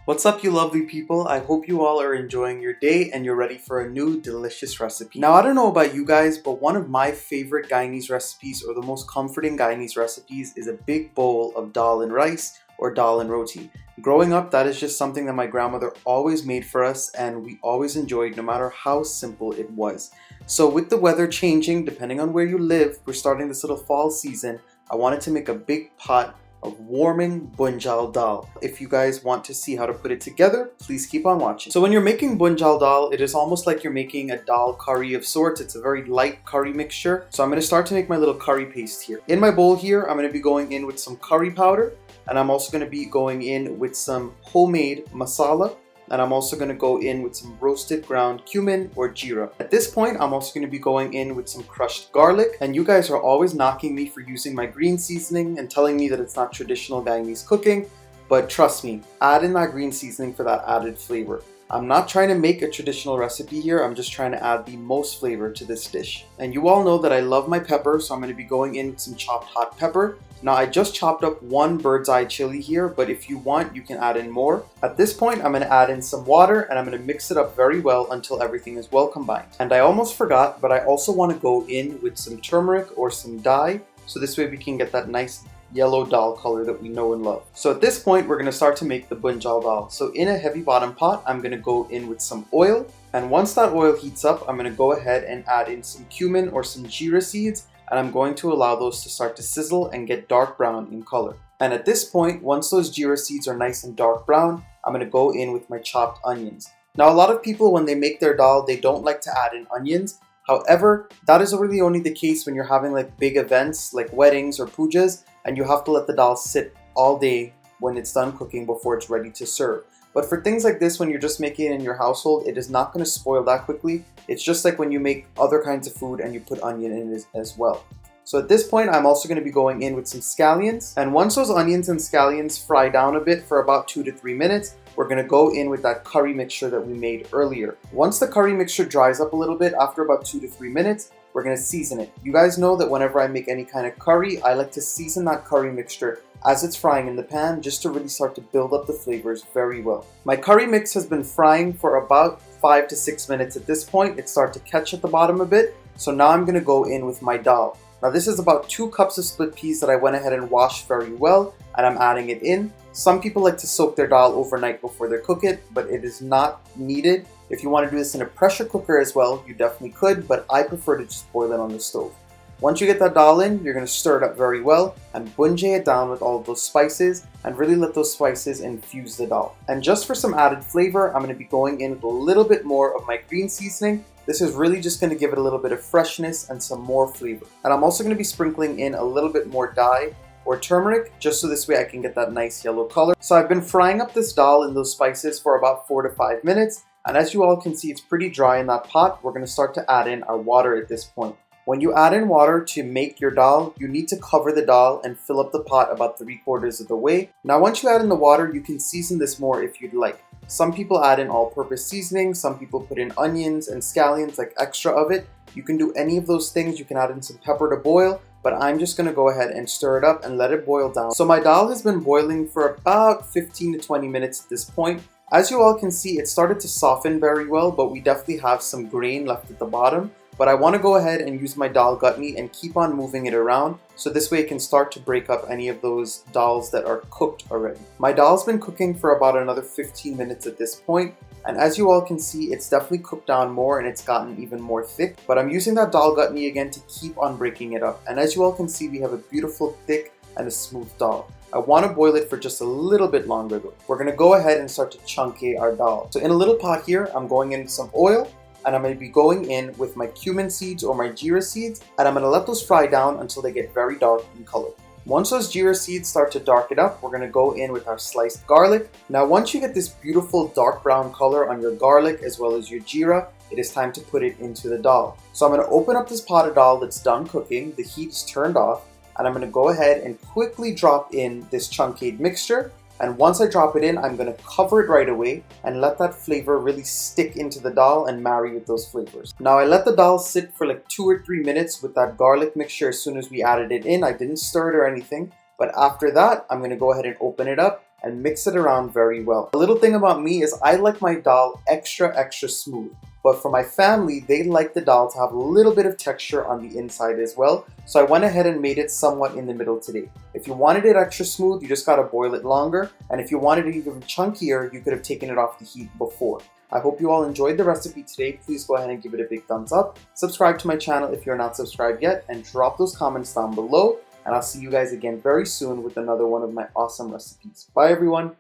What's up, you lovely people? I hope you all are enjoying your day and you're ready for a new delicious recipe. Now, I don't know about you guys, but one of my favorite Guyanese recipes, or the most comforting Guyanese recipes, is a big bowl of dal and rice or dal and roti. Growing up, that is just something that my grandmother always made for us and we always enjoyed no matter how simple it was. So with the weather changing, depending on where you live, we're starting this little fall season, I wanted to make a big pot of warming BHUNJAL dal. If you guys want to see how to put it together, please keep on watching. So when you're making BHUNJAL dal, it is almost like you're making a dal curry of sorts. It's a very light curry mixture. So I'm going to start to make my little curry paste here. In my bowl here, I'm going to be going in with some curry powder, and I'm also going to be going in with some homemade masala. And I'm also going to go in with some roasted ground cumin or geera. At this point, I'm also going to be going in with some crushed garlic. And you guys are always knocking me for using my green seasoning and telling me that it's not traditional Guyanese cooking. But trust me, add in that green seasoning for that added flavor. I'm not trying to make a traditional recipe here, I'm just trying to add the most flavor to this dish. And you all know that I love my pepper, so I'm going to be going in with some chopped hot pepper. Now I just chopped up one bird's eye chili here, but if you want, you can add in more. At this point, I'm going to add in some water and I'm going to mix it up very well until everything is well combined. And I almost forgot, but I also want to go in with some turmeric or some dye, so this way we can get that nice yellow dal color that we know and love. So at this point, we're going to start to make the BHUNJAL dal. So in a heavy bottom pot, I'm going to go in with some oil. And once that oil heats up, I'm going to go ahead and add in some cumin or some geera seeds. And I'm going to allow those to start to sizzle and get dark brown in color. And at this point, once those geera seeds are nice and dark brown, I'm going to go in with my chopped onions. Now a lot of people, when they make their dal, they don't like to add in onions. However, that is really only the case when you're having like big events like weddings or pujas, and you have to let the dal sit all day when it's done cooking before it's ready to serve. But for things like this, when you're just making it in your household, it is not going to spoil that quickly. It's just like when you make other kinds of food and you put onion in it as well. So at this point, I'm also going to be going in with some scallions. And once those onions and scallions fry down a bit for about 2 to 3 minutes, we're going to go in with that curry mixture that we made earlier. Once the curry mixture dries up a little bit, after about 2 to 3 minutes, we're going to season it. You guys know that whenever I make any kind of curry, I like to season that curry mixture as it's frying in the pan, just to really start to build up the flavors very well. My curry mix has been frying for about 5 to 6 minutes at this point. It started to catch at the bottom a bit. So now I'm going to go in with my dal. Now this is about 2 cups of split peas that I went ahead and washed very well, and I'm adding it in. Some people like to soak their dal overnight before they cook it, but it is not needed. If you want to do this in a pressure cooker as well, you definitely could, but I prefer to just boil it on the stove. Once you get that dal in, you're going to stir it up very well and bunjay it down with all of those spices and really let those spices infuse the dal. And just for some added flavor, I'm going to be going in with a little bit more of my green seasoning. This is really just going to give it a little bit of freshness and some more flavor. And I'm also going to be sprinkling in a little bit more dye or turmeric, just so this way I can get that nice yellow color. So I've been frying up this dal in those spices for about 4 to 5 minutes. And as you all can see, it's pretty dry in that pot. We're going to start to add in our water at this point. When you add in water to make your dal, you need to cover the dal and fill up the pot about 3/4 of the way. Now once you add in the water, you can season this more if you'd like. Some people add in all-purpose seasoning, some people put in onions and scallions, like extra of it. You can do any of those things. You can add in some pepper to boil, but I'm just going to go ahead and stir it up and let it boil down. So my dal has been boiling for about 15 to 20 minutes at this point. As you all can see, it started to soften very well, but we definitely have some grain left at the bottom. But I want to go ahead and use my dal gutney and keep on moving it around, so this way it can start to break up any of those dals that are cooked already. My dal's been cooking for about another 15 minutes at this point, and as you all can see, it's definitely cooked down more and it's gotten even more thick. But I'm using that dal gutney again to keep on breaking it up. And as you all can see, we have a beautiful thick and a smooth dal. I want to boil it for just a little bit longer though. We're going to go ahead and start to chunky our dal. So in a little pot here, I'm going in with some oil. And I'm going to be going in with my cumin seeds or my geera seeds, and I'm going to let those fry down until they get very dark in color. Once those geera seeds start to darken up, we're going to go in with our sliced garlic. Now once you get this beautiful dark brown color on your garlic as well as your geera, it is time to put it into the dal. So I'm going to open up this pot of dal that's done cooking, the heat is turned off, and I'm going to go ahead and quickly drop in this chunkied mixture. And once I drop it in, I'm going to cover it right away and let that flavor really stick into the dal and marry with those flavors. Now I let the dal sit for like 2 or 3 minutes with that garlic mixture as soon as we added it in. I didn't stir it or anything, but after that, I'm going to go ahead and open it up and mix it around very well. A little thing about me is I like my dal extra smooth. But for my family, they like the dal to have a little bit of texture on the inside as well. So I went ahead and made it somewhat in the middle today. If you wanted it extra smooth, you just gotta boil it longer. And if you wanted it even chunkier, you could have taken it off the heat before. I hope you all enjoyed the recipe today. Please go ahead and give it a big thumbs up. Subscribe to my channel if you're not subscribed yet, and drop those comments down below. And I'll see you guys again very soon with another one of my awesome recipes. Bye everyone.